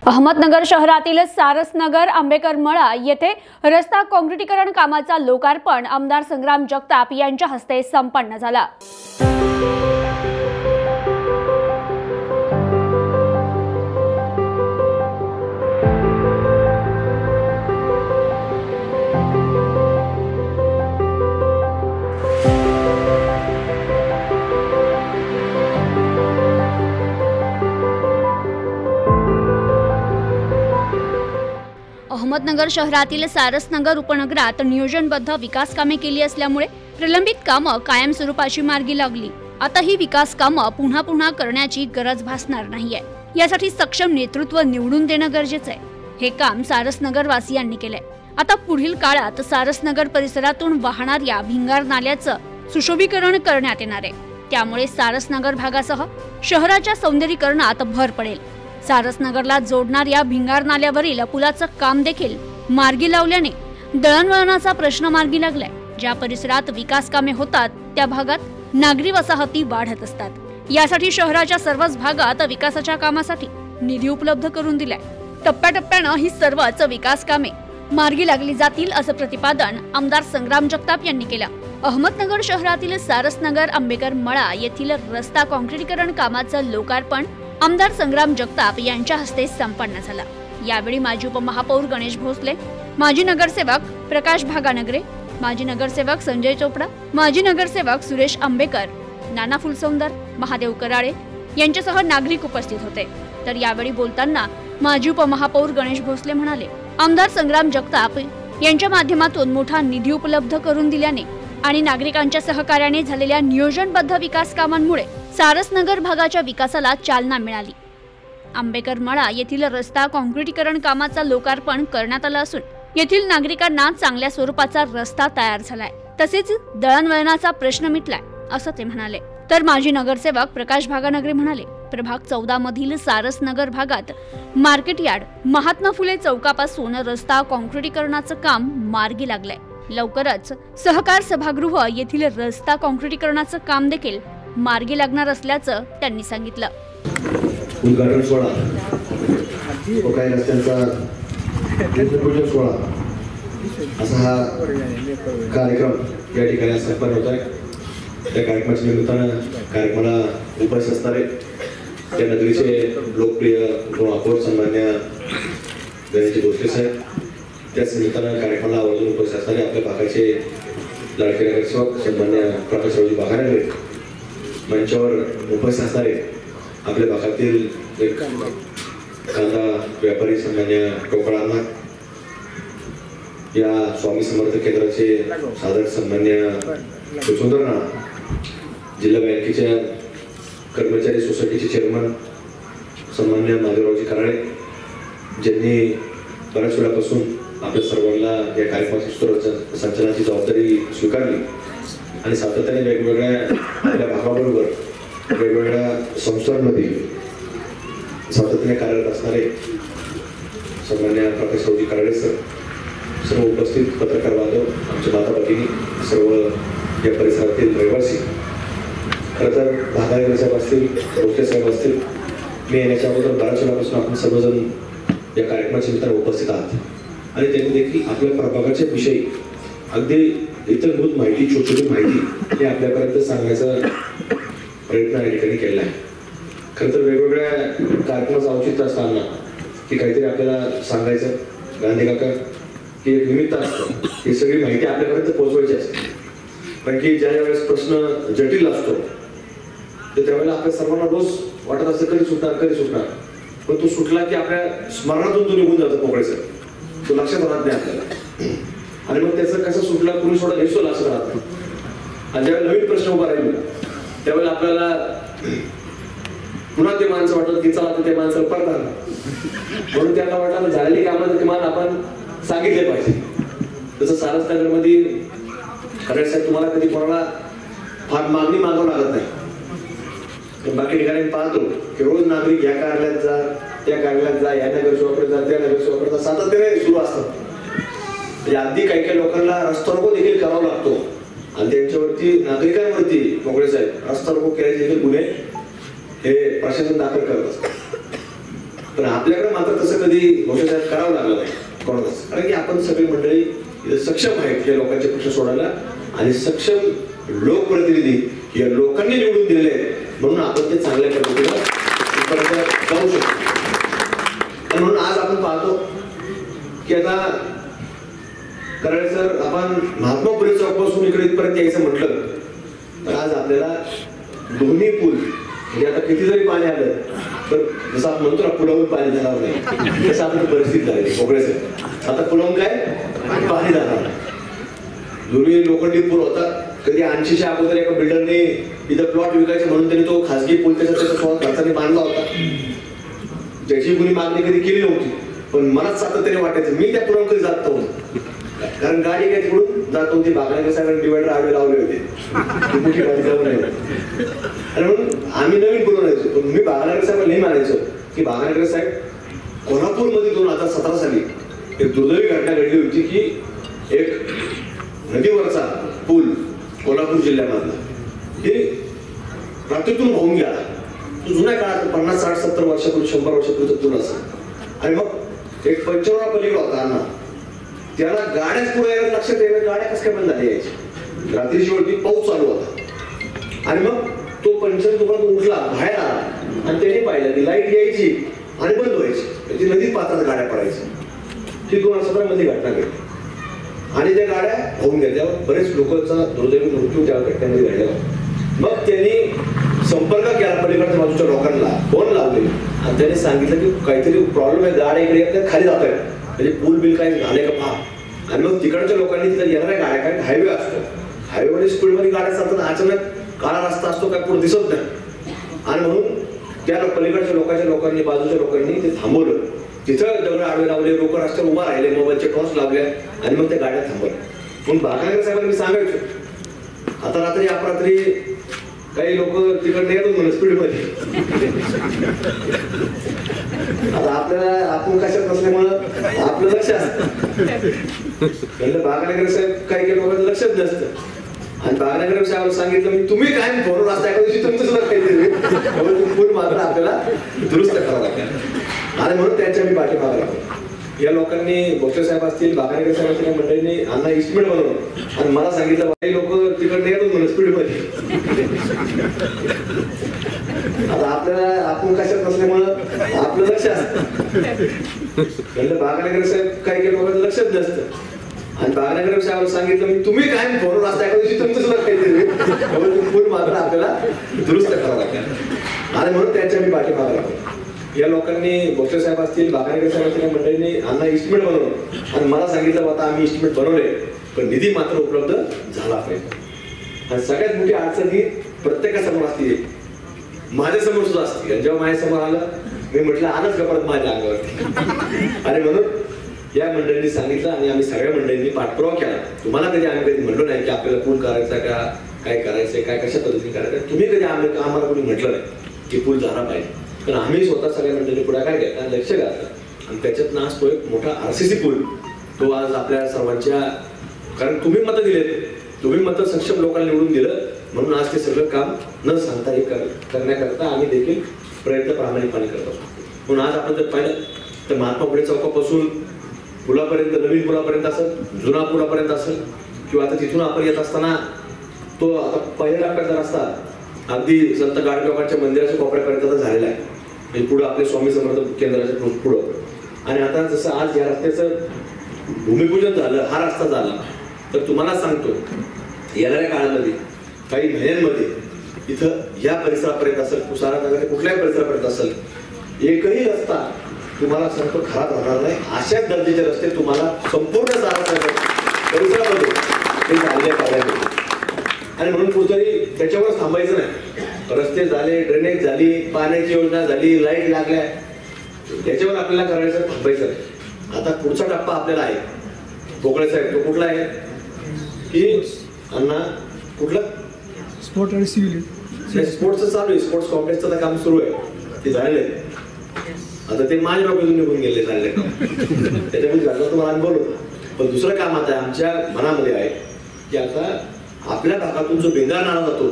अहमदनगर शहरातील सारसनगर आंबेकर मळा येथे रस्ता काँक्रिटीकरण कामाचा लोकार्पण आमदार संग्राम जगताप यांच्या हस्ते संपन्न झाला। अहमदनगर शहरातील सारसनगर उपनगरात नियोजनबद्ध विकास कामे केली असल्यामुळे प्रलंबित कामे कायम स्वरूपाची मार्गी लागली। आता ही विकास कामे पुन्हा पुन्हा करण्याची गरज भासणार नाहीये। यासाठी सक्षम नेतृत्व निवडून देणं गरजेचं आहे। हे काम सारसनगर वासियांनी केलंय। आता पुढील काळात सारसनगर परिसरातून वाहणाऱ्या भिंगार नाल्याचं सुशोभीकरण करण्यात येणार आहे। त्यामुळे सारसनगर भागासह शहराच्या सौंदर्यीकरणात भर पडेल। सारसनगरला जोडणाऱ्या भिंगार नाल्यावरील पुलाचं काम देखील मार्गी लावल्याने दळणवळणाचा प्रश्न मार्गी लागलाय। ज्या परिसरात विकास कामे होतात त्या भागात नागरी वसाहती वाढत असतात। यासाठी शहराच्या सर्वच भागात विकासाच्या कामासाठी निधी उपलब्ध करून दिलाय। टप्प्याटप्प्याने ही सर्वच विकास कामे मार्गी लागली जातील असं प्रतिपादन आमदार संग्राम जगताप यांनी केलं। अहमदनगर शहरातील सारसनगर आंबेकर मळा येथील रस्ता काँक्रिटीकरण कामाचं लोकार्पण आमदार संग्राम जगताप यांच्या हस्ते संपन्न झाला। यावेळी माजी उपमहापौर गणेश भोसले, माजी नगरसेवक प्रकाश भागानगरे, माजी नगरसेवक संजय चोपडा, माजी नगरसेवक सुरेश आंबेकर, नाना फुलसौंदर, महादेव कराळे यांच्यासह नागरिक उपस्थित होते। तर यावेळी बोलताना माजी उपमहापौर गणेश भोसले म्हणाले, आमदार संग्राम जगताप यांच्या माध्यमातून मोठा निधी उपलब्ध करून दिल्याने आणि नागरिकांच्या सहकार्याने झालेल्या नियोजनबद्ध विकास कामांमुळे सारसनगर भागाच्या विकासाला चालना मिळाली। आंबेकर मळा येथील रस्ता काँक्रिटीकरण कामाचा लोकार्पण करण्यात आला असून येथील नागरिकांना चांगल्या स्वरूपाचा रस्ता तयार झालाय। तसेच दळणवळणाचा प्रश्न मिटलाय असं ते म्हणाले। तर माजी नगरसेवक प्रकाश भागानगरे म्हणाले, प्रभाग 14 मधील सारसनगर भागात मार्केट यार्ड, महात्मा फुले चौकापासून रस्ता काँक्रिटीकरणाचं काम मार्गी लागलंय। लवकरच सहकार सभागृह येथील रस्ता काँक्रिटीकरणाचं काम देखील मार्गी लागणार असल्याचं त्यांनी सांगितलं। उद्घाटन सोहळा व काही रस्त्यांचा भूमिपूजन सोहळा असा हा कार्यक्रम या ठिकाणी संपन्न होत आहे। त्या कार्यक्रमाच्या निमित्तानं कार्यक्रमाला उपस्थित असणारे त्या नगरीचे लोकप्रिय महापौर सन्मान्य गणेश भोसले साहेब, त्याच निमित्तानं कार्यक्रमाला आवर्जून उपस्थित असणारे आपल्या भागाचे लाडके नगरसेवक सन्मान्य प्रकाश भागानगरे, मंचावर उपस्थित असणारे आपल्या भागातील एक कांदा व्यापारी सन्मान्य टोकळांना, या स्वामी समर्थ केंद्राचे साधक सन्मान्य सुंदरना, जिल्हा बँकेच्या कर्मचारी सोसायटीचे चेअरमन सन्मान्य माधवरावजी कराळे, ज्यांनी बऱ्याच वेळापासून आपल्या सर्वांना या कार्यक्रमाची संचालनाची जबाबदारी स्वीकारली आणि सातत्याने वेगवेगळ्या आपल्या भागाबरोबर वेगवेगळ्या संस्थांमध्ये सातत्याने कार्यरत असणारे सन्मान्य प्रकाशरावजी कराळे सर, सर्व उपस्थित पत्रकार बांधव, आमच्या माता भगिनी, सर्व या परिसरातील रहिवासी, खरं तर भागानगरे साहेब असतील, भोसले साहेब असतील, मी येण्याच्या अगोदर बऱ्याच वेळापासून आपण सर्वजण या कार्यक्रमाच्या निमित्ताने उपस्थित आहात आणि त्यांनी देखील आपल्या प्रभागाच्या विषयी अगदी इतरभूत माहिती, छोटी छोटी माहिती हे आपल्यापर्यंत सांगण्याचा प्रयत्न या ठिकाणी केला आहे। खरं तर वेगवेगळ्या कार्यक्रमाचं औचित्य असताना की काहीतरी आपल्याला सांगायचं, गांधी काका की एक निमित्त असतं, ही सगळी माहिती आपल्यापर्यंत पोहोचवायची असते। कारण की ज्या वेळेस प्रश्न जटिल असतो तर त्यावेळेला आपल्या सर्वांना रोज वाटत असतं कधी सुटणार, पण तो सुटला की आपल्या स्मरणातून तो निघून जातो मोकळेसर, तो लक्षात राहत नाही आपल्याला। आणि मग त्याचं कसं सुटलं कुणी सोडा हेच तो लक्षात राहत नाही। आणि ज्यावेळेला नवीन प्रश्न उभा राहिला त्यावेळेला आपल्याला पुन्हा ते माणसं वाटलं की चला ते माणसं परत आलं, म्हणून त्यांना वाटलं झालेली कामं किमान आपण सांगितले पाहिजे। तसं सारसनगरमध्ये खरं साहेब तुम्हाला कधी कोणाला फार मागणी मागावं लागत नाही। बाकी ठिकाणी पाहतो की रोज नागरिक या कार्यालयात जा, त्या कार्यालयात जा, या नगरसेवकाकडे जा, त्या नगरसेवकाकडे जा, सातत्याने सुरू असतात। अगदी काही लोकांना रस्ता रोको देखील करावा लागतो आणि त्यांच्यावरती नागरिकांवरती मोकळे साहेब रस्ता रोको केल्याचे देखील गुन्हे हे प्रशासन दाखल करत असतात। पण आपल्याकडे मात्र तसं कधी भविष्यात करावं लागलं नाही कोणालाच, कारण की आपण सगळी मंडळी इथे सक्षम आहेत या लोकांचे प्रश्न सोडायला, आणि सक्षम लोकप्रतिनिधी या लोकांनी निवडून दिलेले आहेत म्हणून आपण ते चांगल्या पद्धतीनं जाऊ शकतो. आणि म्हणून आज आपण पाहतो की आता कराड सर, आपण महात्मा फुले चौकपासून इकडे इथपर्यंत यायचं म्हटलं तर आज आपल्याला दोन्ही पूल, म्हणजे आता किती जरी पाणी आलं तर जसं आपण म्हणतो ना पुलावून पाणी जाणार नाही, तसं आपली परिस्थिती झाली कोकणाचं. आता पुलावून काय पाणी जाणार नाही. पूर्वी लोखंडी पूल होता, कधी 80च्या अगोदर एका बिल्डरने इथं प्लॉट विकायचे म्हणून त्यांनी तो खासगी पूल त्याच्या खर्चाने बांधला होता, ज्याची कुणी मागणी कधी केली नव्हती. पण मलाच सातत्याने वाटायचं मी त्या पुलावून कधी जात नव्हतं, कारण गाडी काय तिकडून जात होती. बागलाकर साहेबांनी डिवायडर आडवे लावले होते, मोठी गाडी जाऊ नये, आणि म्हणून आम्ही नवीन पुल बनायचो. पण मी बागलाकर साहेब नाही मानायचो की बागलाकर साहेब, कोल्हापूरमध्ये 2017 साली एक दुर्दैवी घटना घडली होती की एक नदीवरचा पूल कोल्हापूर जिल्ह्यामधला हे रात्रीतून वाहून गेला. तो जुन्या काळात 50, 60, 70 वर्षापूर्वी 100 वर्षापूर्वीचा पूल असेल. आणि मग एक पंचवरा पलीकडे होता अण्णा, त्याला गाड्याच पुढे यायला लक्षात यायला गाड्या कसं काय बंद झाल्या यायची. रात्रीची वेळ पाऊस चालू होता आणि मग तो पंचर दुकानात उठला, बाहेर आला आणि त्याने पाहिलं की लाईट यायची आणि बंद व्हायची, ती नदीत पात्रात गाड्या पडायची. ती 2017 मध्ये घटना घडली आणि त्या गाड्या होऊन गेल्या. बरेच लोकांचा दुर्दैवी मृत्यू त्या घटनेमध्ये घडला. मग त्यांनी संपर्क केला पलीकडच्या बाजूच्या लोकांना, फोन लावले आणि त्यांनी सांगितलं की काहीतरी प्रॉब्लेम आहे, गाड्या इकडे खाली जात आहेत, म्हणजे पूल बिल काय झाले का पहा. आणि मग तिकडच्या लोकांनी तिथे येणाऱ्या गाड्या, काय हायवे असतो, हायवेमध्ये स्पीडमध्ये गाड्या चालतात, अचानक काळा रस्ता असतो, काय पुढे दिसत नाही. आणि म्हणून त्या पलीकडच्या लोकांनी बाजूच्या लोकांनी ते थांबवलं. तिथं दगड आडवे लावले, लोक रस्त्यावर उभा राहिले, मोबाईलचे टॉर्च लावले आणि मग त्या गाड्या थांबवल्या. म्हणून बागलाकर साहेबांना मी सांगायचो, आता रात्री अपरात्री काही लोक तिकडे येतात म्हणून स्पीडमध्ये. आता आपल्याला आपण कशात नसल्यामुळं आपलं लक्ष असतं, बागलाकर साहेब काही लोकांचं लक्षच नसतं. आणि बागलाकर साहेबांना सांगितलं मी, तुम्ही काय फोन असता एका दिवशी तुमचं सुद्धा काहीतरी पूल मात्र आपल्याला दुरुस्त करावं लागेल. आणि म्हणून त्यांच्या मी पाठीमागे लागलो. या लोकांनी, भोसले साहेब असतील, बागलाकर साहेब असतील, मंडळींनी अण्णा इस्टिमेट बनवलं आणि मला सांगितलं काही लोक तिकडे येतात म्हणून स्पीडमध्ये. आता आपल्याला आपण कशात नसल्यामुळं आपलं लक्ष असतं, बागलाकर साहेब काही लोकांचं लक्षच नसतं. आणि बागलाकर साहेबांना सांगितलं मी, तुम्ही काय फोन असता एका दिवशी तुमचं सुद्धा काहीतरी पूल मात्र आपल्याला दुरुस्त करावं लागेल. आणि म्हणून त्यांच्या मी पाठीमागे लागलो. या लोकांनी, भोसले साहेब असतील, बागलाकर साहेब असतील, मंडळींनी अण्णा इस्टिमेट बनवलं आणि मला सांगितलं आता आम्ही इस्टिमेट बनवले, पण निधी मात्र उपलब्ध झाला पाहिजे. आणि सगळ्यात मोठी अडचण ही प्रत्येकासमोर असते, माझ्यासमोर सुद्धा असते. जेव्हा माझ्यासमोर आलं मी म्हटलं आलंच का परत माझ्या अंगावरती. आणि म्हणून या मंडळींनी सांगितलं आणि आम्ही सगळ्या मंडळींनी पाठपुरावा केला. तुम्हाला कधी आम्ही कधी म्हणलो नाही की आपल्याला पूल करायचा का, काय करायचंय, काय कशा पद्धतीने करायचं. तुम्ही कधी आम्हाला कोणी म्हटलं नाही की पूल झाला पाहिजे. पण आम्ही स्वतः सगळ्या मंडळींनी पुढाकार घेतला, लक्ष घातलं आणि त्याच्यात आज तो एक मोठा RCC पूल तो आज आपल्या सर्वांच्या, कारण तुम्ही मतं दिलेत, तुम्ही मतं सक्षम लोकांना निवडून दिलं म्हणून आज ते सगळं काम न सांगता हे करण्याकरता आम्ही देखील प्रयत्न प्रामाणिकपणे करत असतो. म्हणून आज आपण जर पाहिलं तर महात्मा फुले चौकापासून पुलापर्यंत, नवीन पुलापर्यंत असेल, जुना पुलापर्यंत असेल, किंवा आता तिथून आपण येत असताना तो आता पहिल्या टप्प्याचा रस्ता अगदी संत गाडगेबाबांच्या मंदिराच्या कोपऱ्यापर्यंत झालेला आहे, म्हणजे पुढं आपले स्वामी समर्थ केंद्राच्या पुढं. आणि आता जसं आज या रस्त्याचं भूमिपूजन झालं, हा रस्ता झाला, तर तुम्हाला सांगतो येणाऱ्या काळामध्ये काही महिन्यांमध्ये इथं या परिसरापर्यंत असेल, कुसारा नगर कुठल्याही परिसरापर्यंत असेल, एकही रस्ता तुम्हाला सांगतो खराब राहणार नाही. अशाच दर्जाचे रस्ते तुम्हाला संपूर्ण परिसरामध्ये ते झाले पाहिजे. आणि म्हणून कुठेतरी त्याच्यावर थांबायचं नाही. रस्ते झाले, ड्रेनेज झाली, पाण्याची योजना झाली, लाईट लागल्या, त्याच्यावर आपल्याला करायचं थांबायचं नाही. आता पुढचा टप्पा आपल्याला आहे भोकळे साहेब, तो कुठला आहे की अण्णा कुठला स्पोर्ट आणि सिव्हिल. स्पोर्ट्सचं चालू आहे, स्पोर्ट्स कॉम्प्लेक्सचं काम सुरू आहे, ते झालेलं आहे. आता ते माझ्या डोक्यातून निघून गेले झाले, त्याच्यामध्ये झालं तुम्हाला अनुभव होता. पण दुसरं काम आता आमच्या मनामध्ये आहे की आता आपल्या भागातून जो बेंगार नाळा जातो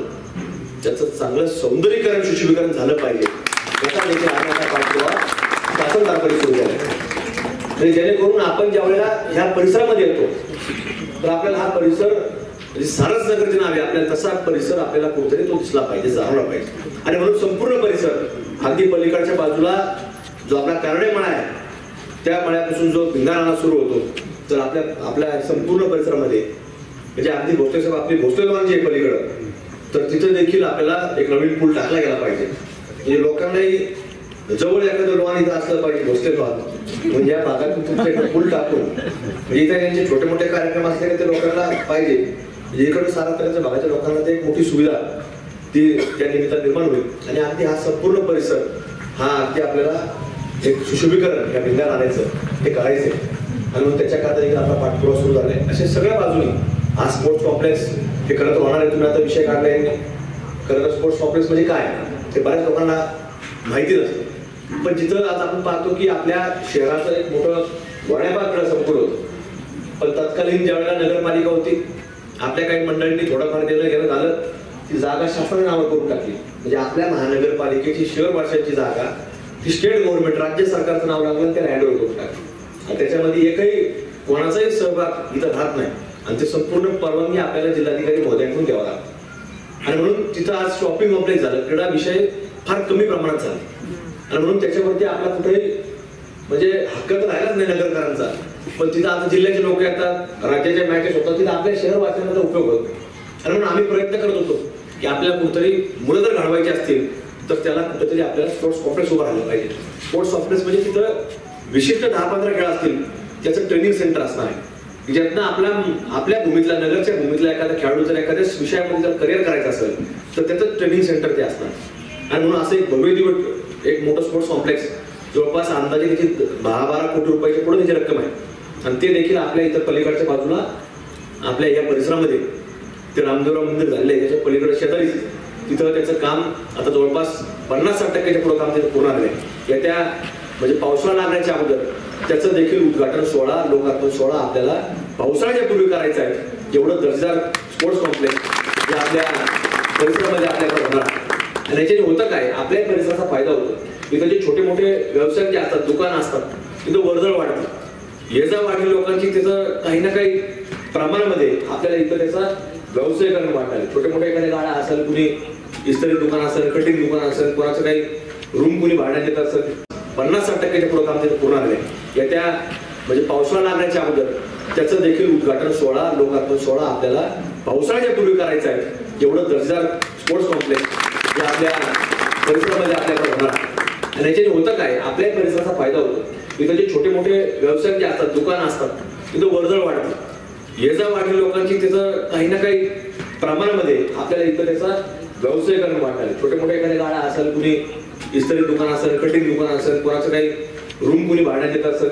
त्याचं चांगलं सौंदर्यीकरण, सुशोभीकरण झालं पाहिजे. याचा देखील पाठपुरावा शासन तात्काळ सुरू झालं आणि जेणेकरून आपण ज्या वेळेला ह्या परिसरामध्ये येतो तर आपल्याला हा परिसर म्हणजे सारस नगरचे नाव आहे, आपल्याला तसा परिसर आपल्याला कुठेतरी तो दिसला पाहिजे, जाणवला पाहिजे. आणि म्हणून संपूर्ण परिसर अगदी पलीकडच्या बाजूला जो आपला कारणे मळा आहे त्या मळ्यापासून जो भिंगाराणा सुरू होतो तर आपल्या संपूर्ण परिसरामध्ये म्हणजे अगदी भोसले साहेब आपली भोसले लॉन जी आहे पलीकडं तर तिथं देखील आपल्याला एक नवीन पूल टाकला गेला पाहिजे. म्हणजे लोकांनाही जवळ एखादं लॉन इथं असलं पाहिजे भोसले लॉन म्हणजे या भागातून तुमच्या पूल टाकून म्हणजे इथे त्यांचे छोटे मोठे कार्यक्रम असले की ते लोकांना पाहिजे. म्हणजे इकडे सारा तऱ्हेच्या भागाच्या लोकांना ते एक मोठी सुविधा ती त्या निमित्तानं निर्माण होईल आणि अगदी हा संपूर्ण परिसर हा अगदी आपल्याला एक सुशोभीकरण या भिंगार आणायचं हे करायचंय आणि मग त्याच्याकरता देखील आपला पाठपुरावा सुरू झालाय. अशा सगळ्या बाजूनी हा स्पोर्ट्स कॉम्प्लेक्स हे खरं तर होणार आहे. तुम्ही आता विषय काढलाय खरं तर स्पोर्ट्स कॉम्प्लेक्स म्हणजे काय ते बऱ्याच लोकांना माहिती नसतं पण जिथं आज आपण पाहतो की आपल्या शहराचं एक मोठं वण्यापाकडं संकुल होतं पण तत्कालीन ज्या वेळेला नगरपालिका होती आपल्या काही मंडळींनी थोडंफार देणं घेणं झालं ती जागा शासनाने नावं करून टाकली. म्हणजे आपल्या महानगरपालिकेची शहर वर्षाची जागा ती स्टेट गव्हर्नमेंट राज्य सरकारचं नाव लागलं त्याला हँडओव्हर करून टाकली आणि त्याच्यामध्ये एकही कोणाचाही सहभाग इथं राहत नाही आणि ते संपूर्ण परवानगी आपल्याला जिल्हाधिकारी महोदयांकडून द्यावा लागतो. आणि म्हणून तिथं आज शॉपिंग कॉम्प्लेक्स झालं, क्रीडा विषय फार कमी प्रमाणात झाला आणि म्हणून त्याच्यावरती आपला कुठेही म्हणजे हक्क तर राहिलाच नाही नगरकरांचा पण तिथं आता जिल्ह्याचे लोक येतात राज्याच्या मॅचेस होतात तिथं आपल्या शहर वाचण्याचा उपयोग होतो. आणि म्हणून आम्ही प्रयत्न करत होतो की आपल्याला कुठेतरी मुलं जर घडवायची असतील तर त्याला कुठेतरी आपल्याला स्पोर्ट्स कॉम्प्लेक्स उभं राहिलं पाहिजे. स्पोर्ट्स कॉम्प्लेक्स म्हणजे तिथं विशिष्ट 10-15 खेळ असतील त्याचं ट्रेनिंग सेंटर असणार आहे ज्यातनं आपल्या भूमीतला नगरच्या भूमीतला एखादा खेळाडू जर एखाद्या विषयामध्ये जर करिअर करायचं असेल तर त्याचं ट्रेनिंग सेंटर ते असणार. आणि म्हणून असं एक भव्य दिवस एक मोठं स्पोर्ट्स कॉम्प्लेक्स जवळपास अंदाजे त्याची 10-12 कोटी रुपयाच्या पुढे त्याची रक्कम आहे आणि ते देखील आपल्या इथं पलीकडच्या बाजूला आपल्या या परिसरामध्ये ते रामदेवराव मंदिर झालेलं आहे त्याच्या पलीकडे शेजारी तिथं त्याचं काम आता जवळपास 50-60% पुढे काम तिथं पूर्ण झालं आहे. येत्या म्हणजे पावसाळा लागण्याच्या अगोदर त्याचं देखील उद्घाटन सोहळा लोकार्पण सोहळा आपल्याला पावसाळ्याच्या पूर्वी करायचा आहे. एवढं दर्जेदार स्पोर्ट्स कॉम्प्लेक्स हे आपल्या परिसरामध्ये आपल्याकडे होणार आणि याच्याने होतं काय आपल्या परिसराचा फायदा होतो. इथं जे छोटे मोठे व्यवसाय जे असतात दुकानं असतात तिथं वर्दळ वाढते ये जा वाढली लोकांची त्याचं काही ना काही प्रमाणामध्ये आपल्याला इथं त्याचा व्यवसायीकरण वाढणार. छोटे मोठे एखाद्या गाड्या असेल कुणी इस्त्री दुकान असेल कटिंग दुकान असेल कोणाचं काही रूम कुणी भाड्यात देत असेल 50-60% पुढे काम तिथं पूर्ण झालंय. येत्या म्हणजे पावसाळा लागण्याच्या अगोदर त्याचं देखील उद्घाटन सोहळा लोकार्पण सोहळा आपल्याला पावसाळ्याच्या पूर्वी करायचा आहे. एवढं दर्जेदार स्पोर्ट्स कॉम्प्लेक्स हे आपल्या परिसरामध्ये आपल्याकडे होणार आणि याच्याने होतं काय आपल्या परिसराचा फायदा होतो. इथं जे छोटे मोठे व्यवसाय जे असतात दुकानं असतात तिथं वर्दळ वाढते ये जा वाढली लोकांची त्याचं काही ना काही प्रमाणामध्ये आपल्याला इथं त्याचा व्यवसायीकरण वाढणार. छोटे मोठे एखाद्या गाड्या असेल कुणी इस्त्री दुकान असेल कटिंग दुकान असेल कोणाचं काही रूम कुणी भाड्यात देत असेल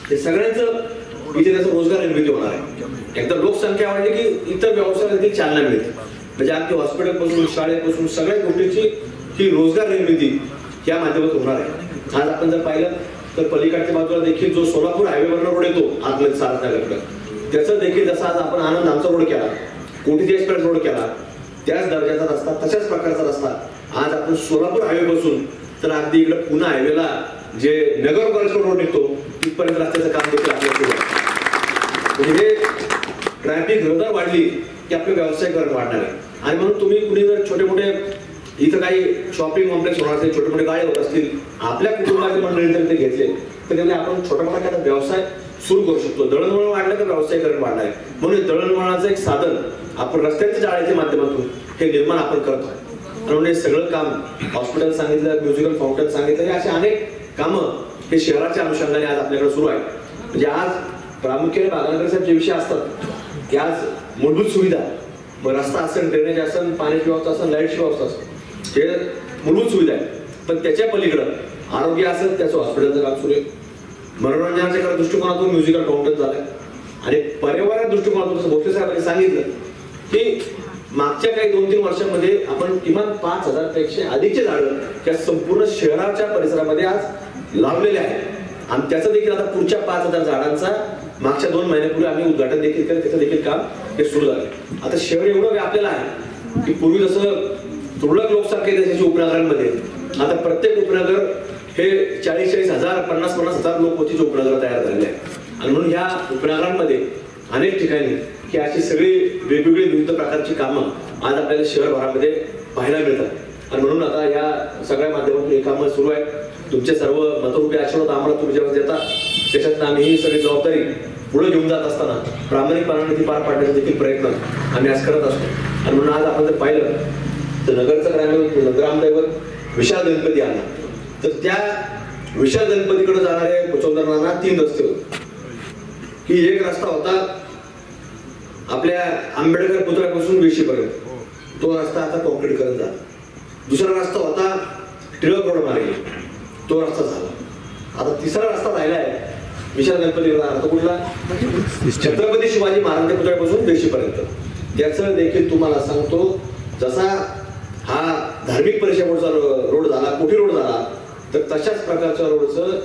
हे सगळ्यांचं इथे त्याचा रोजगार निर्मिती होणार आहे. एकदा लोकसंख्या वाढली की इतर व्यवसायाला देखील चालना मिळते. म्हणजे अगदी हॉस्पिटलपासून शाळेपासून सगळ्या गोष्टींची ही रोजगार निर्मिती या माध्यमातून होणार आहे. आज आपण जर पाहिलं तर पलीकडच्या बाजूला देखील जो सोलापूर हायवेवरनं रोड येतो आतमध्ये सारथनगरकडे त्याचं देखील जसं आज आपण आनंद आमचा रोड केला कोठी एक्सप्रेस रोड केला त्याच दर्जाचा रस्ता तशाच प्रकारचा रस्ता आज आपण सोलापूर हायवे पासून तर अगदी इकडे पुणे हायवेला जे नगर कॉलेज रोड निघतो तिथपर्यंत रस्त्याचं काम देखील आपल्याला म्हणजे हे ट्रॅफिक रहदार वाढली की आपलं व्यावसायिकरण वाढणार आहे. आणि म्हणून तुम्ही कुणी जर छोटे मोठे इथं काही शॉपिंग कॉम्प्लेक्स होणार असतील छोटे मोठे गाळे होत असतील आपल्या कुटुंबाचे मंडळी जर ते घेतले तर त्यामुळे आपण छोटा मोठा एखादा व्यवसाय सुरू करू शकतो. दळणवळण वाढलं तर व्यावसायिकरण वाढणार आहे. म्हणून दळणवळणाचं एक साधन आपण रस्त्याच्या जाळ्याच्या माध्यमातून हे निर्माण आपण करतो. म्हणून हे सगळं काम हॉस्पिटल सांगितलं म्युझिकल फाउंटन सांगितलं हे असे अनेक कामं हे शहराच्या अनुषंगाने आज आपल्याकडे सुरू आहे. म्हणजे आज प्रामुख्याने बागानगर जे विषय असतात की आज मूलभूत सुविधा मग रस्ता असेल ड्रेनेज असेल पाण्याची व्यवस्था असेल लाईटची व्यवस्था असेल हे मूलभूत सुविधा आहे. पण त्याच्या पलीकडं आरोग्य असेल त्याचं हॉस्पिटलचं काम सुरू आहे. मनोरंजनाच्या दृष्टिकोनातून म्युझिकल फाउंटन झालंय आणि पर्यावरण दृष्टिकोनातून जसं भोसले साहेबांनी सांगितलं की मागच्या काही 2-3 वर्षांमध्ये आपण किमान 5,000 पेक्षा अधिकचे झाडं त्या संपूर्ण शहराच्या परिसरामध्ये आज लावलेले आहेत आणि त्याचं देखील आता पुढच्या 5,000 झाडांचा मागच्या 2 महिन्यापूर्वी आम्ही उद्घाटन देखील केलं त्याचं देखील काम हे सुरू झालं. आता शहर एवढं व्यापलेलं आहे की पूर्वी जसं तुरळक लोकसंख्या त्याच्या उपनगरांमध्ये आता प्रत्येक उपनगर हे 40,000 50,000 लोकवस्तीचे उपनगर तयार झालेले आहेत. आणि म्हणून ह्या उपनगरांमध्ये अनेक ठिकाणी ही अशी सगळी वेगवेगळी विविध प्रकारची कामं आज आपल्याला शहरभरामध्ये पाहायला मिळतात. आणि म्हणून आता या सगळ्या माध्यमातून ही कामं सुरू आहेत. तुमचे सर्व मतरूपी आशीर्वाद आम्हाला तुम्ही जेव्हा देतात त्याच्यात आम्ही ही सगळी जबाबदारी पुढे घेऊन जात असताना प्रामाणिकपणाने ती पार पाडण्याचा देखील प्रयत्न आम्ही आज करत असतो. आणि म्हणून आज आपण जर पाहिलं तर नगरचं ग्रामदैवत विशाल गणपती आला, तर त्या विशाल गणपतीकडे जाणारे पुचोंदरनाना 3 रस्ते होते. की एक रस्ता होता आपल्या आंबेडकर पुतळ्यापासून वेशीपर्यंत, तो रस्ता आता कॉन्क्रीटकरण झाला. दुसरा रस्ता होता टिळक रोड मार्गे, तो रस्ता झाला. आता तिसरा रस्ता राहिला आहे विशाल गणपतीला जाणार, तो कुठला? छत्रपती शिवाजी महाराज पुतळ्यापासून वेशीपर्यंत. त्याचं देखील तुम्हाला सांगतो, जसा हा धार्मिक परिषदेचा रोड झाला, कोठी रोड झाला, तर तशाच प्रकारच्या रोडचं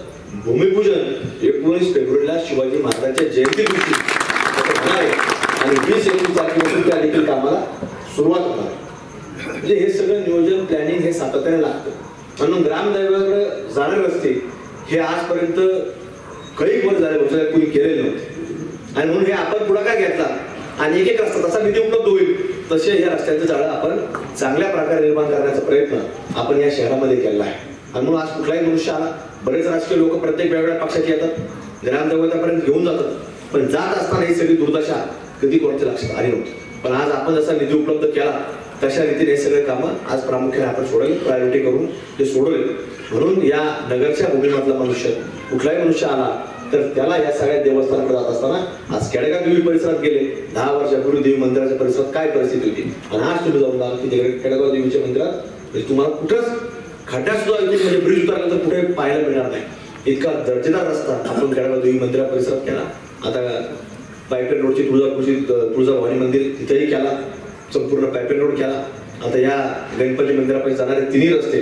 भूमिपूजन 19 फेब्रुवारीला शिवाजी महाराजांच्या जयंती दिवशी होणार आहे. आणि 20-21 तारखेपासून त्या देखील कामाला सुरुवात होणार आहे. म्हणजे हे सगळं नियोजन प्लॅनिंग हे सातत्याने लागतं. म्हणून ग्रामदैवाकडे जाणारे रस्ते हे आजपर्यंत काही वर झाले होते, कोणी केलेले नव्हते. आणि म्हणून हे आपण पुढाकार घेतला आणि एक रस्ता तसा निधी उपलब्ध होईल तसे या रस्त्याचं जाळं आपण चांगल्या प्रकारे निर्माण करण्याचा प्रयत्न आपण या शहरामध्ये केला आहे. आणि म्हणून आज कुठलाही मनुष्य आला, बरेच राजकीय लोक प्रत्येक वेगवेगळ्या पक्षाचे येतात, ग्रामदैवतापर्यंत घेऊन जातात, पण जात असताना ही सगळी दुर्दशा कधी कोणाच्या लक्षात आली नव्हती. पण आज आपण जसा निधी उपलब्ध केला तशा रीतीने हे सगळे कामं आज प्रामुख्याने आपण सोडवले, प्रायोरिटी करून ते सोडवले. म्हणून या नगरच्या भूमीमधला मनुष्य कुठलाही मनुष्य आला तर त्याला या सगळ्या देवस्थानाकडे जात असताना आज केडगाव देवी परिसरात गेले, 10 वर्षापूर्वी देवी मंदिराच्या परिसरात काय परिस्थिती होती, आणि आज तुम्ही जाऊन बघा की केडगाव देवीच्या मंदिरात तुम्हाला कुठंच खड्ड्यात सुद्धा म्हणजे ब्रिज उतरला तर कुठे पाहायला मिळणार नाही. इतका दर्जेदार रस्ता आपण केडगाव देवी मंदिरा परिसरात केला. आता पायपेन रोडची तुळजाभवानी मंदिर तिथेही केला, संपूर्ण पायपेन रोड केला. आता या गणपती मंदिरापर्यंत जाणारे 3 रस्ते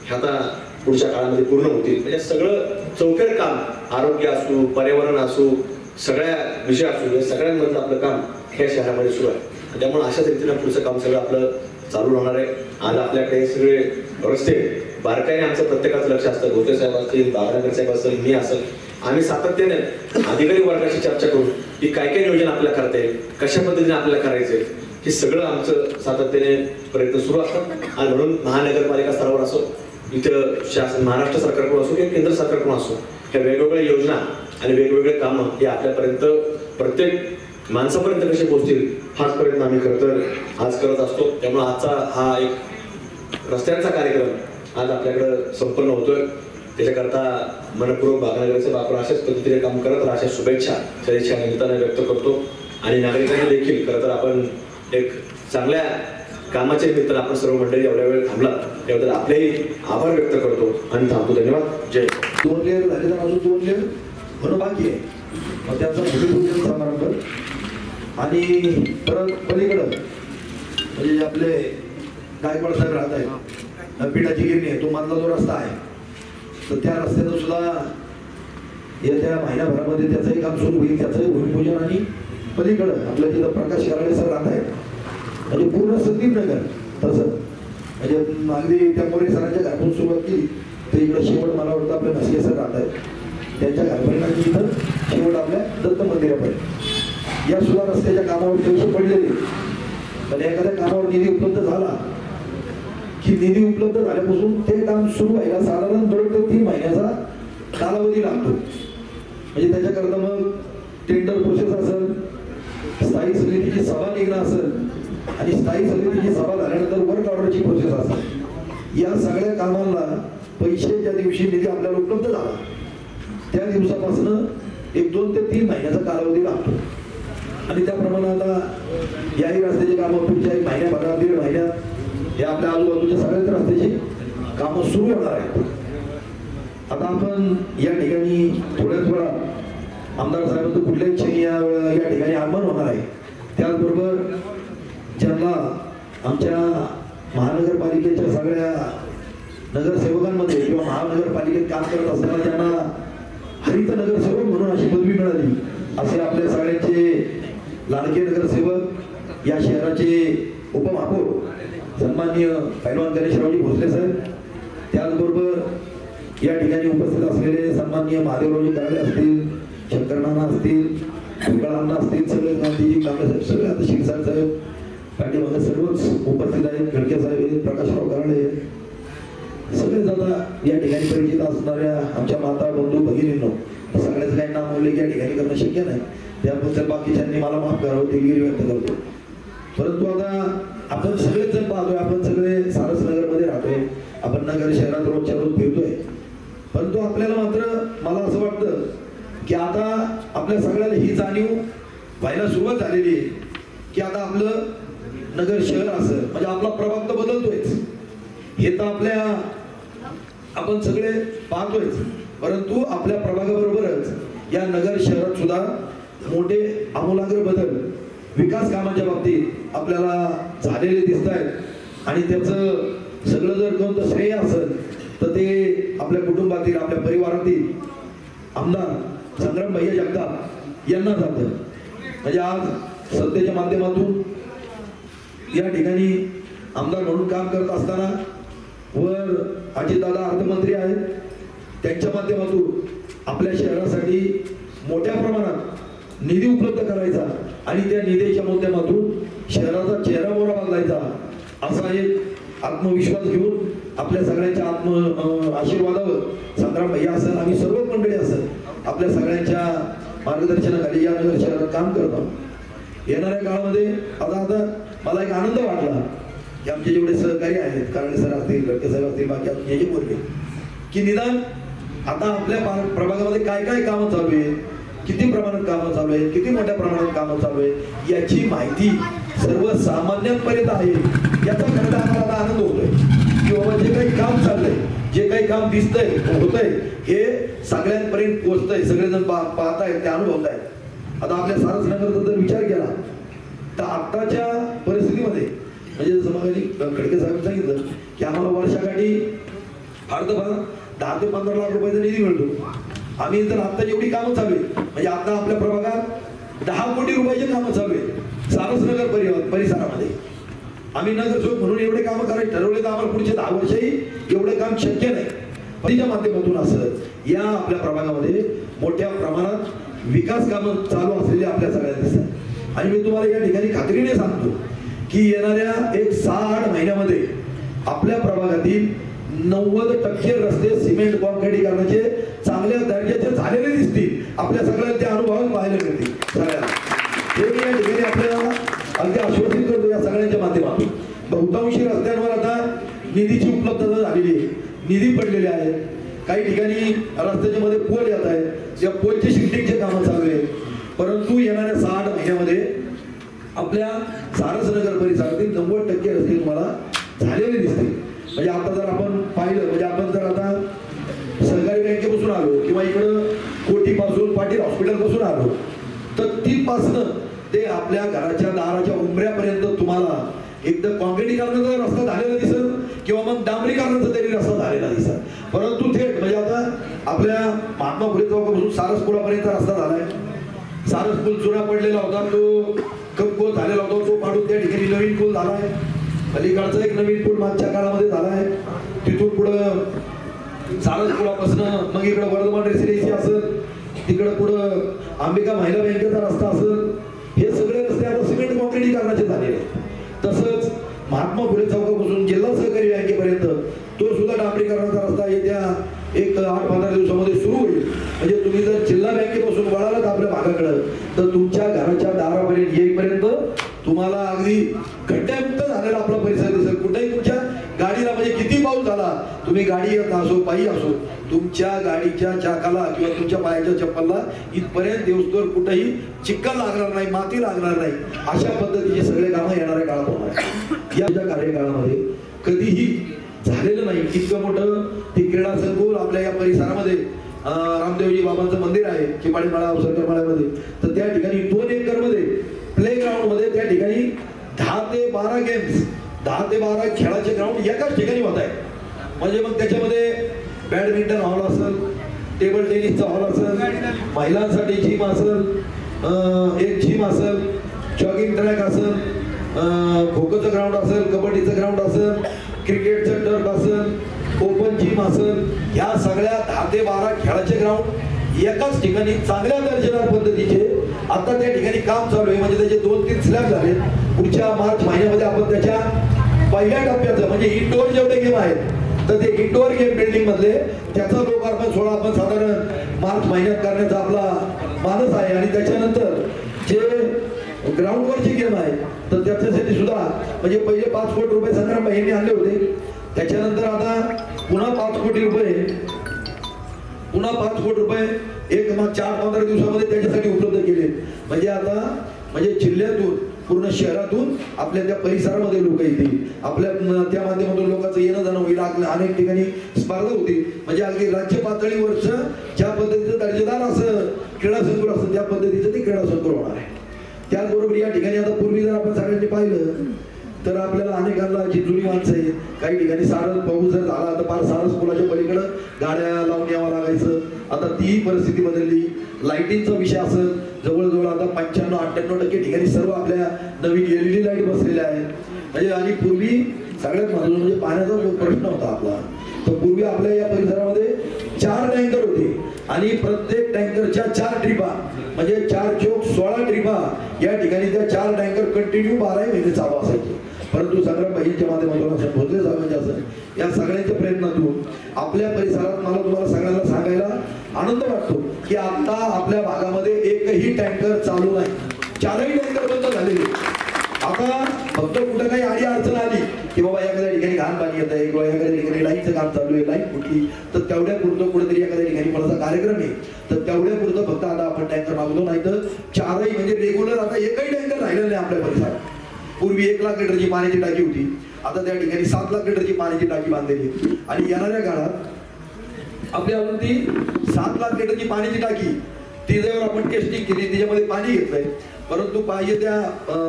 हे आता पुढच्या काळामध्ये पूर्ण होतील. म्हणजे सगळं चौफेर काम, आरोग्य असो, पर्यावरण असो, सगळ्या विषय असो, या सगळ्यांमधलं आपलं काम ह्या शहरामध्ये सुरू आहे. त्यामुळे अशाच रीतीने पुढचं काम सगळं आपलं चालू राहणार आहे. आज आपल्याकडे सगळे रस्ते बारकाईने आमचं प्रत्येकाचं लक्ष असतं. भोते साहेब असतील, बागनगर साहेब असेल, मी असेल, आम्ही सातत्याने अधिकारी वर्गाशी चर्चा करू की काय काय नियोजन आपल्याला करता येईल, कशा पद्धतीने आपल्याला करायचंय, हे सगळं आमचं सातत्याने प्रयत्न सुरू असतात. आणि म्हणून महानगरपालिका स्तरावर असो, इथं शासन महाराष्ट्र सरकारकडून असो किंवा केंद्र सरकारकडून असो, ह्या वेगवेगळ्या योजना आणि वेगवेगळे कामं हे आपल्यापर्यंत प्रत्येक माणसापर्यंत कसे पोहोचतील हाच प्रयत्न आम्ही खरं तर आज करत असतो. त्यामुळे आजचा हा एक रस्त्यांचा कार्यक्रम आज आपल्याकडं संपन्न होतोय. त्याच्याकरता मनपूर्वक बागनगरचे आपण अशाच पद्धतीने काम करत राहा, अशा शुभेच्छा शरीरच्या निमित्ताने व्यक्त करतो. आणि नागरिकांनी देखील खरं तर आपण एक चांगल्या कामाच्या निमित्ताने आपण सर्व मंडळी एवढ्या वेळ थांबला त्याबद्दल आपलेही आभार व्यक्त करतो आणि थांबतो. धन्यवाद. जय. 2 लेअर झाले तर अजून 2 लेअर म्हणून बाकी आहे. मग त्याचा भूमिपूजन समारंभ आणि परत पलीकडं म्हणजे जे आपले गायकवाड साहेब राहत आहेत, पिठाची गिरणी आहे, तो मधला जो रस्ता आहे, तर त्या रस्त्याचं सुद्धा येत्या महिन्याभरामध्ये त्याचंही काम सुरू होईल. त्याचंही भूमिपूजन आणि पलीकडं आपल्या तिथं प्रकाश कराडे सर राहत आहेत, म्हणजे पूर्ण संदीप नगर तसं म्हणजे अगदी त्या मोरे सरांच्या घरातून सुरुवात केली तर इकडं शेवट मला वाटतं आपल्या नसिके सर राहत आहेत, त्यांच्या घरापर्यंत इथं शेवट आपल्या दत्त मंदिरापर्यंत या सुद्धा रस्त्याच्या कामावर पैसे पडलेले. पण एखाद्या कामावर निधी उपलब्ध झाला की निधी उपलब्ध झाल्यापासून ते काम सुरू व्हायला साधारण 2 ते 3 महिन्याचा कालावधी लागतो. म्हणजे त्याच्याकरता मग टेंडर प्रोसेस असेल, स्थायी समितीची सभा निघणं असेल आणि स्थायी समितीची सभा झाल्यानंतर वर्क ऑर्डरची प्रोसेस असेल. या सगळ्या कामांना पैसे ज्या दिवशी निधी आपल्याला उपलब्ध झाला त्या दिवसापासून 1-2 ते 3 महिन्याचा कालावधी लागतो. आणि त्याप्रमाणे आता याही रस्त्याची कामं पुढच्या 1 महिन्याभरात 1.5 महिन्यात हे आपल्या आजूबाजूच्या सगळ्याच रस्त्याची कामं सुरू होणार आहेत. आता आपण या ठिकाणी थोड्या आमदार साहेबांचं कुठल्याही क्षणी या ठिकाणी आगमन होणार आहे. त्याचबरोबर ज्यांना आमच्या महानगरपालिकेच्या सगळ्या नगरसेवकांमध्ये किंवा महानगरपालिकेत काम करत असताना त्यांना हरित नगरसेवक म्हणून अशी पदवी मिळाली, असे आपल्या सगळ्यांचे लाडके नगरसेवक या शहराचे उपमहापौर सन्माननीय पैलवान गणेशरावजी भोसले साहेब, त्याचबरोबर या ठिकाणी उपस्थित असलेले सन्माननीय महादेवरावजी कराडे असतील, शंकरनाना असतील, भुजबळांना असतील, सगळे गांधीजी कांबळे साहेब, सगळे आता शिरसाट साहेब पाठीमागे सर्वच उपस्थित आहेत, खडके साहेब आहेत, प्रकाशराव कराडे, सगळेच आता या ठिकाणी परिचित असणाऱ्या आमच्या माता बंधू भगिनींनो, सगळ्याच काही नाव बोलले की या ठिकाणी करणं शक्य नाही, त्याबद्दल बाकीच्यांनी मला माफ करावं, दिलगिरी व्यक्त करतो. परंतु आता आपण सगळेच जण पाहतोय, आपण सगळे सारसनगरमध्ये राहतोय, आपण नगर शहरात रोजच्या रोज फिरतोय. परंतु आपल्याला मात्र मला असं वाटतं की आता आपल्या सगळ्याला ही जाणीव व्हायला सुरुवात झालेली आहे की आता आपलं नगर शहर असं म्हणजे आपला प्रभाग तर बदलतोयच, हे तर आपण सगळे पाहतोयच. परंतु आपल्या प्रभागाबरोबरच या नगर शहरात सुद्धा मोठे आमूलाग्र बदल विकास कामाच्या बाबतीत आपल्याला झालेले दिसत आहेत. आणि त्याचं सगळं जर कोणतं श्रेय असेल तर ते आपल्या कुटुंबातील, आपल्या परिवारातील आमदार संग्राम भैया जगताप यांना जातं. म्हणजे आज सत्तेच्या माध्यमातून या ठिकाणी आमदार म्हणून काम करत असताना वर अजितदादा अर्थमंत्री आहेत, त्यांच्या माध्यमातून आपल्या शहरासाठी मोठ्या प्रमाणात निधी उपलब्ध करायचा आणि त्या निधीच्या माध्यमातून शहराचा चेहरा मोहरा बदलायचा असा एक आत्मविश्वास घेऊन आपल्या सगळ्यांच्या आशीर्वादावर संग्राम भैया असेल, आम्ही सर्वच मंडळी असेल, आपल्या सगळ्यांच्या मार्गदर्शनाखाली या नगर शहरात काम करत आहोत. येणाऱ्या काळामध्ये आता मला एक आनंद वाटला की आमचे जेवढे सहकारी आहेत, कराडे सर असतील, खडके साहेब असतील, बाकी आपण हे बोलले की निदान आता आपल्या प्रभागामध्ये काय काय कामं चालू आहेत, किती प्रमाणात कामं चालू आहेत, किती मोठ्या प्रमाणात कामं चालू आहेत याची माहिती सर्वसामान्यांपर्यंत आहे. याचा खरं आम्हाला आनंद होतोय की बाबा जे काही काम चाललंय, जे काही काम दिसतंय, होतंय, हे सगळ्यांपर्यंत पोहोचतंय, सगळेजण पाहतायत, ते अनुभवतायत. आता आपल्या सारसनगरचा जर विचार केला तर आताच्या परिस्थितीमध्ये म्हणजे जसं मग खडके साहेब सांगितलं की आम्हाला वर्षाकाठी फार तर फार 10 ते 15 लाख रुपयाचा निधी मिळतो. आम्ही जर आता एवढी कामं चालू आहे म्हणजे आता आपल्या प्रभागात 10 कोटी रुपयाची कामं चालू आहे सारसनगर परिसरामध्ये. आम्ही नगरसेवक म्हणून एवढे कामं करायचे ठरवले तर आम्हाला पुढचे 10 वर्षही एवढे काम शक्य नाही. तिच्या माध्यमातून असं या आपल्या प्रभागामध्ये मोठ्या प्रमाणात विकास कामं चालू असलेली आपल्या सगळ्यांना दिसतात. आणि मी तुम्हाला या ठिकाणी खात्रीने सांगतो की येणाऱ्या एक 6-8 महिन्यामध्ये आपल्या प्रभागातील 90% रस्ते सिमेंट कॉन्क्रिटीकरणाचे चांगल्या दर्जाचे झालेले दिसतील. आपल्या सगळ्यांना ते अनुभव पाहायला मिळतील सगळ्यांना. हे मी या ठिकाणी आपल्याला अगदी आश्वासित करतो या सगळ्यांच्या माध्यमातून. बहुतांशी रस्त्यांवर आता निधीची उपलब्धता झालेली आहे, निधी पडलेले आहेत. काही ठिकाणी रस्त्याच्या मध्ये पोल येत आहेत, त्या पोलचे शिफ्टिंगचे कामं चालू आहेत. परंतु येणाऱ्या 6-8 महिन्यामध्ये आपल्या सारसनगर परिसरातील 90% रस्ते तुम्हाला झालेले दिसतील. म्हणजे आता जर आपण पाहिलं म्हणजे आपण जर आता सहकारी बँकेपासून आलो किंवा इकडं कोटीपासून पाटील हॉस्पिटलपासून आलो तर तिथपासनं ते आपल्या घराच्या दाराच्या उंबऱ्यापर्यंत तुम्हाला एकदा कॉन्क्रिटीकरणाचा रस्ता झालेला दिसत किंवा मग डांबरीकरणाचा तरी रस्ता झालेला दिसत. परंतु थेट म्हणजे आता आपल्या महात्मा फुले चौकापासून सारस पुलापर्यंत रस्ता झालाय. सारस पूल जुना पडलेला होता, तो कमकुवत झालेला होता, तो पाडून त्या ठिकाणी नवीन पूल झालाय. अलीकडचा एक नवीन पूल मागच्या काळामध्ये झालाय. तिथून पुढं सारस पुलापासून मग इकडं वर्धमान रेसिडेन्सी असेल, तिकडं पुढं अंबिका महिला बँकेचा रस्ता असेल, हे सगळे रस्ते आता सिमेंट कॉन्क्रिटीकरणाचे झालेले आहेत. तसंच महात्मा फुले चौकापासून जिल्हा सहकारी बँकेपर्यंत तो सुद्धा डांबरीकरणाचा रस्ता येत्या एक 8-15 दिवसामध्ये सुरू होईल. म्हणजे तुम्ही जर जिल्हा बँकेपासून वळालात आपल्या भागाकडे तर तुमच्या घराच्या दारापर्यंत येईपर्यंत तुम्हाला अगदी खड्ड्यामुक्त झालेला आपला परिसर दिसेल. कुठेही तुमच्या गाडीला म्हणजे किती पाऊस झाला, तुम्ही गाडी येत असो पायी असो, तुमच्या गाडीच्या चाकाला किंवा तुमच्या पायाच्या चप्पलला इथपर्यंत दिवसभर कुठेही चिखल लागणार नाही, माती लागणार नाही. अशा पद्धतीचे सगळे कामं येणाऱ्या काळात होणार. या कार्यकाळामध्ये कधीही झालेलं नाही इतकं मोठं ते क्रीडा संकुल आपल्या या परिसरामध्ये. रामदेवजी बाबांचं मंदिर आहे चिपाडीमाळा सरकारमाळ्यामध्ये, तर त्या ठिकाणी 2 एकरमध्ये प्ले ग्राउंड मध्ये त्या ठिकाणी 10 ते 12 गेम्स, 10 ते 12 खेळाचे ग्राउंड एकाच ठिकाणी होत आहे. म्हणजे मग त्याच्यामध्ये बॅडमिंटन हॉल असेल, टेबल टेनिसचा हॉल असेल, महिलांसाठी जिम असेल, एक जिम असेल, जॉगिंग ट्रॅक असेल, खो खोचं ग्राउंड असेल, कबड्डीचं ग्राउंड असेल, क्रिकेटचं टर्फ असेल, ओपन जिम असेल, ह्या सगळ्या 10 ते 12 खेळाचे ग्राउंड एकाच ठिकाणी चांगल्या दर्जेदार पद्धतीचे आता त्या ठिकाणी काम चालू आहे. म्हणजे त्याचे 2-3 स्लॅब झाले. पुढच्या मार्च महिन्यामध्ये आपण त्याच्या पहिल्या टप्प्याचं म्हणजे इंडोर जेवढे गेम आहेत तर ते इंडोर गेम बिल्डिंग मधले त्याचा लोकार्पण सोहळा आपण साधारण मार्च महिन्यात करण्याचा आपला मानस आहे. आणि त्याच्यानंतर जे ग्राउंडवरची गेम आहे तर त्याच्यासाठी सुद्धा म्हणजे पहिले 5 कोटी रुपये संग्राम यांनी आणले होते. त्याच्यानंतर आता पुन्हा 5 कोटी रुपये एक 4-15 दिवसामध्ये त्याच्यासाठी उपलब्ध केले. म्हणजे आता म्हणजे जिल्ह्यातून पूर्ण शहरातून आपल्या त्या परिसरामध्ये लोक येतील. आपल्या त्या माध्यमातून लोकांचं येणं जाणं होईल. अनेक ठिकाणी स्पर्धा होती. म्हणजे अगदी राज्य पातळीवरचं ज्या पद्धतीचं दर्जेदार असं क्रीडा संकुल असतं त्या पद्धतीचं ते क्रीडा संकुल होणार आहे. त्याचबरोबर या ठिकाणी आता पूर्वी जर आपण सगळ्यांनी पाहिलं तर आपल्याला अनेकांना जी जुनी माणसं आहेत काही ठिकाणी सारस पाऊस जर झाला तर फार सारस पुलाच्या पलीकडं गाड्या लावून यावं लागायचं. आता ती परिस्थिती बदलली. लाईटिंगचा विषय असं जवळजवळ आता 95-98% ठिकाणी सर्व आपल्या नवीन LED लाईट बसलेल्या आहेत. म्हणजे आणि पूर्वी सगळ्यात महत्त्वाचं म्हणजे पाण्याचा जो प्रश्न होता आपला तर पूर्वी आपल्या या परिसरामध्ये 4 टँकर होते आणि प्रत्येक टँकरच्या 4 ट्रिपा म्हणजे 4 चोक 16 ट्रिपा या ठिकाणी त्या 4 टँकर कंटिन्यू 12 महिने चालू असायचे. परंतु संग्राम भाईंच्या माध्यमातून असेल भोसले साहेबांच्या असेल या सगळ्यांच्या प्रयत्नातून आपल्या परिसरात मला तुम्हाला सगळ्यांना सांगायला आनंद वाटतो की आता आपल्या भागामध्ये एकही टँकर चालू नाही. 4ही टँकर बंद झालेले. आता फक्त कुठं काही आडी अडचण आली की बाबा एखाद्या ठिकाणी घाण पाणी येत आहे किंवा एखाद्या ठिकाणी लाईटचं काम चालू आहे, लाईट फुटली तर तेवढ्या पुरतं कुठेतरी एखाद्या ठिकाणी मला कार्यक्रम आहे तर तेवढ्या पुरतं फक्त आता आपण टँकर मागवतो. नाही तर 4ही म्हणजे रेग्युलर आता एकही टँकर राहिलेलं नाही आपल्या परिसरात. पूर्वी 1 लाख लिटरची पाण्याची टाकी होती. आता त्या ठिकाणी 7 लाख लिटरची पाण्याची टाकी बांधलेली आणि येणाऱ्या काळात आपल्या अजून ती 7 लाख लिटरची पाण्याची टाकी ती जर आपण टेस्टिंग केली त्याच्यामध्ये पाणी घेतलंय परंतु पाहिजे त्या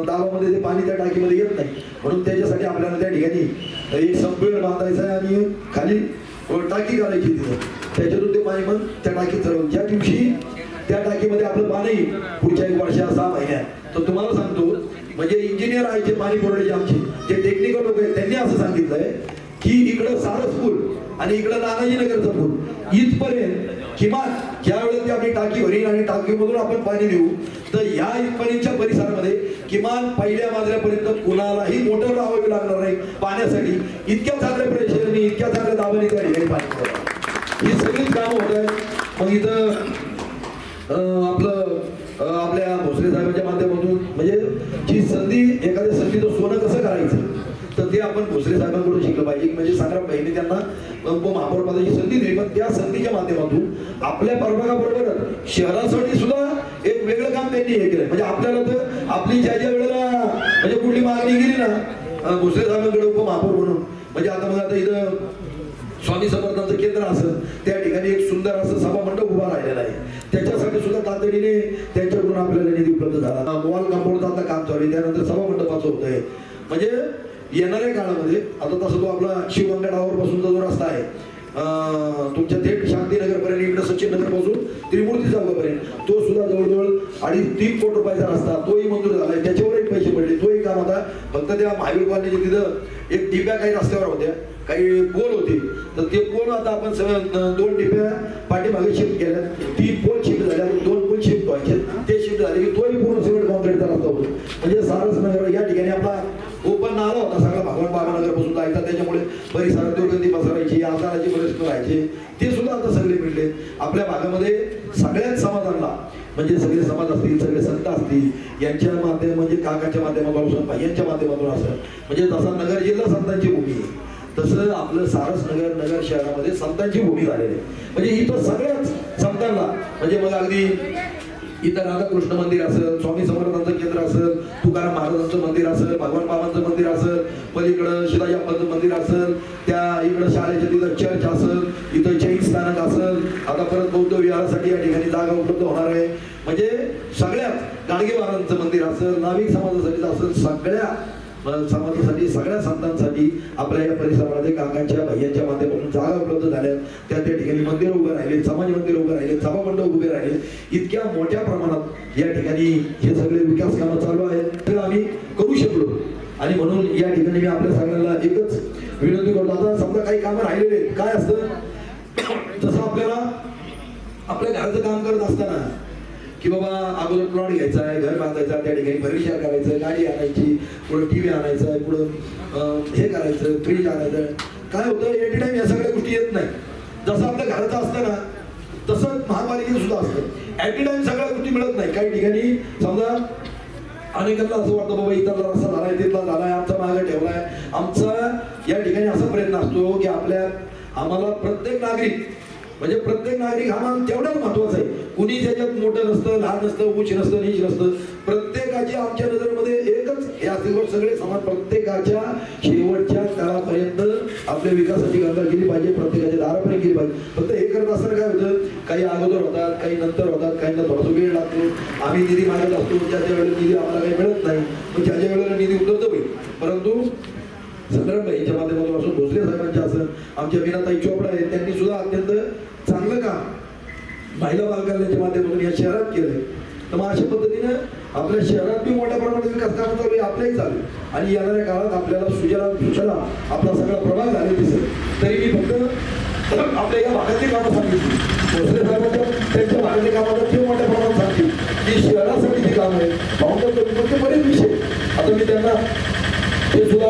दाबामध्ये ते पाणी त्या टाकीमध्ये येत नाही. म्हणून त्याच्यासाठी आपल्याला त्या ठिकाणी एक संपवेल बांधायचा आहे आणि खाली टाकी करायची तिथं. त्याच्यातून ते पाणी मग त्या टाकीत चढवून ज्या दिवशी त्या टाकीमध्ये आपलं पाणी पुढच्या 1 वर्षा 6 महिन्यात तर तुम्हाला सांगतो म्हणजे इंजिनियर आहे जे पाणी पुरवठ्याचे आमचे जे टेक्निकल लोक आहेत त्यांनी असं सांगितलंय की इकडं सारस पूल आणि इकडं नानाजीनगरचा पूल इथपर्यंत किमान ज्या वेळेस ती आपली टाकी भरील आणि टाकीमधून आपण पाणी देऊ तर या इथपर्यंतच्या परिसरामध्ये किमान पहिल्या मजल्यापर्यंत कुणालाही मोटर लावावी लागणार नाही पाण्यासाठी. इतक्या चांगल्या प्रेशरने इतक्या चांगल्या दाबाने त्या ठिकाणी पाणी ही सगळीच कामं होत आहेत. मग इथं आपल्या भोसले साहेबांच्या माध्यमातून म्हणजे जी संधी एखाद्या संधीचं सोनं कसं करायचं तर ते आपण भोसले साहेबांकडून शिकलं पाहिजे. म्हणजे संग्राम भाईंनी त्यांना महापौर पदाची संधी दिली पण त्या संधीच्या माध्यमातून आपल्या प्रभागाबरोबरच शहरासाठी सुद्धा एक वेगळं काम त्यांनी हे केलं. म्हणजे आपल्याला तर आपली ज्या वेळेला म्हणजे कुठली मागणी गेली ना भोसले साहेबांकडे उपमहापौर म्हणून म्हणजे आता मग आता इथं स्वामी समर्थांचं केंद्र असेल त्या ठिकाणी एक सुंदर असं सभा मंडप उभा राहिलेला आहे. त्याच्यासाठी सुद्धा तातडीने त्यांच्याकडून आपल्याला निधी उपलब्ध झाला. वॉल कंपाऊंडचं आता काम चालू आहे. त्यानंतर सभा मंडपाचं होत आहे. म्हणजे येणाऱ्या काळामध्ये आता तसं तो आपला शिवगंगा टावर पासूनचा जो रस्ता आहे तुमच्या थेट शांतीनगर पर्यंत इकडे सचिन नगर पासून त्रिमूर्ती चौकापर्यंत तो सुद्धा जवळजवळ 2.5-3 कोटी रुपयाचा रस्ता तोही मंजूर झालाय. त्याच्यावरही पैसे पडले. तोही काम आता फक्त त्या महावीर कॉलनीच्या तिथं एक टिप्या काही रस्त्यावर होत्या काही पोल होते तर ते पोल आता आपण 2 टिप्या पाठीमागे शिफ्ट केल्या. 3 पोल शिफ्ट झाल्या 2 पोल शिफ्ट व्हायचे ते शिफ्ट झाले की तोही पूर्ण सिमेंट कॉन्क्रीटचा रस्ता होतो. म्हणजे सारस नगर या ठिकाणी आपला ओपन नाला होता सगळा भगवान बाबा नगर पासून जायचा. त्याच्यामुळे परिसरात दुर्गंधी पसरायची आजाराची परिस्थिती राहायची ते सुद्धा आता सगळे मिळले. आपल्या भागामध्ये सगळ्याच समाजाला म्हणजे सगळे समाज असतील सगळे संत असतील यांच्या माध्यम म्हणजे काकाच्या माध्यमातून भाईंच्या माध्यमातून असं म्हणजे जसा नगर जिल्हा संतांची भूमी आहे तसं आपलं सारस नगर शहरामध्ये संतांची भूमी झालेली आहे. म्हणजे इथं सगळ्याच संतांना म्हणजे मग अगदी इथं राधाकृष्ण मंदिर असेल स्वामी समर्थांचं केंद्र असेल तुकाराम महाराजांचं मंदिर असेल भगवान बाबांचं मंदिर असेल पलीकडं शिवाजी अप्पांचं मंदिर असेल त्या इकडं शाळेच्या तिथं चर्च असेल इथं जैन स्थानक असेल आता परत बौद्ध विहारासाठी या ठिकाणी जागा उपलब्ध होणार आहे. म्हणजे सगळ्यात गाडगे महाराजांचं मंदिर असेल नाविक समाजासाठी असेल सगळ्या समाजासाठी सगळ्या संतांसाठी आपल्या या परिसरामध्ये काकांच्या भैयांच्या माध्यमातून जागा उपलब्ध झाल्या. त्या ठिकाणी मंदिर उभे राहिले समाज मंदिर उभे राहिले सभा मंडप उभे राहिले. इतक्या मोठ्या प्रमाणात या ठिकाणी हे सगळे विकास कामं चालू आहेत तर आम्ही करू शकलो. आणि म्हणून या ठिकाणी मी आपल्या सगळ्यांना एकच विनंती करतो. आता समजा काही कामं राहिलेले आहेत, काय असतं जसं आपल्याला आपल्या घराचं काम करत असताना की बाबा अगोदर प्लॉट घ्यायचा आहे, घर बांधायचं आहे, त्या ठिकाणी फर्निचर करायचं, गाडी आणायची, पुढे टीव्ही आणायचं आहे, पुढं हे करायचं, फ्रीज आणायचं. काय होतं एटी टाइम या सगळ्या गोष्टी येत नाही. जसं आपल्या घराचं असतं ना तसं महापालिकेत सुद्धा असतं. ऍट टाइम सगळ्या गोष्टी मिळत नाही. काही ठिकाणी समजा अनेकांना असं वाटतं बाबा इथला रस्ता झालाय, तिथला झालाय, आमचा मागे ठेवलाय. आमचा या ठिकाणी असा प्रयत्न असतो की आम्हाला प्रत्येक नागरिक म्हणजे प्रत्येक नागरिक हा मान तेवढाच महत्वाचा आहे. कुणी त्याच्यात मोठं नसतं, लहान नसतं, उंच नसतं, नीच नसतं. प्रत्येकाची आमच्या नजरेमध्ये एकच हे असल्यावर सगळे समान. प्रत्येकाच्या शेवटच्या काळापर्यंत आपल्या विकासाची गंगा गेली पाहिजे, प्रत्येकाच्या दारापर्यंत गेली पाहिजे. फक्त हे करत असताना काय होतं, काही अगोदर होतात, काही नंतर होतात, काहींना थोडासा वेळ लागतो. आम्ही निधी मागत असतो, ज्याच्या वेळेला निधी आम्हाला काही मिळत नाही, मग ज्याच्या वेळेला निधी उपलब्ध होईल. परंतु संग्रामभाईच्या माध्यमातून असं भोसले साहेबांच्या असं आमच्या मीनाताई चोपडा आहेत, त्यांनी सुद्धा अत्यंत चांगलं काम महिला बाल कल्याणाच्या माध्यमातून या शहरात केलंय. तर मग अशा पद्धतीनं आपल्या शहरात बी मोठ्या प्रमाणात विकास कामं चालू आहे, आपल्याही चालू. आणि येणाऱ्या काळात आपल्याला सुजला आपला सगळा प्रभाग झाले दिसेल. तरी मी फक्त आपल्या या भागातली कामं सांगितली. भोसले साहेबांच्या त्यांच्या भागातली कामाचा ते मोठ्या प्रमाणात सांगतील की शहरासाठी जी कामं आहेत भावंडांचे बरेच विषय. आता मी त्यांना ते सुद्धा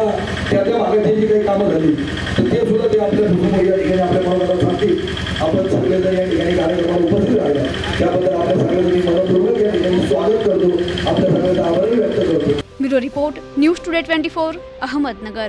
त्या भागाची जी काही कामं झाली तर ते सुद्धा ते आपल्या कुटुंब या ठिकाणी आपल्या मनोगतात सांगतील. आपण सगळेजण या ठिकाणी कार्यक्रमाला उपस्थित राहिला त्याबद्दल आपल्या सगळ्यांनी मनपूर्वक या ठिकाणी स्वागत करतो. आपल्या सगळ्यांचा आभारही व्यक्त करतो. Bureau report news today 24 Ahmednagar.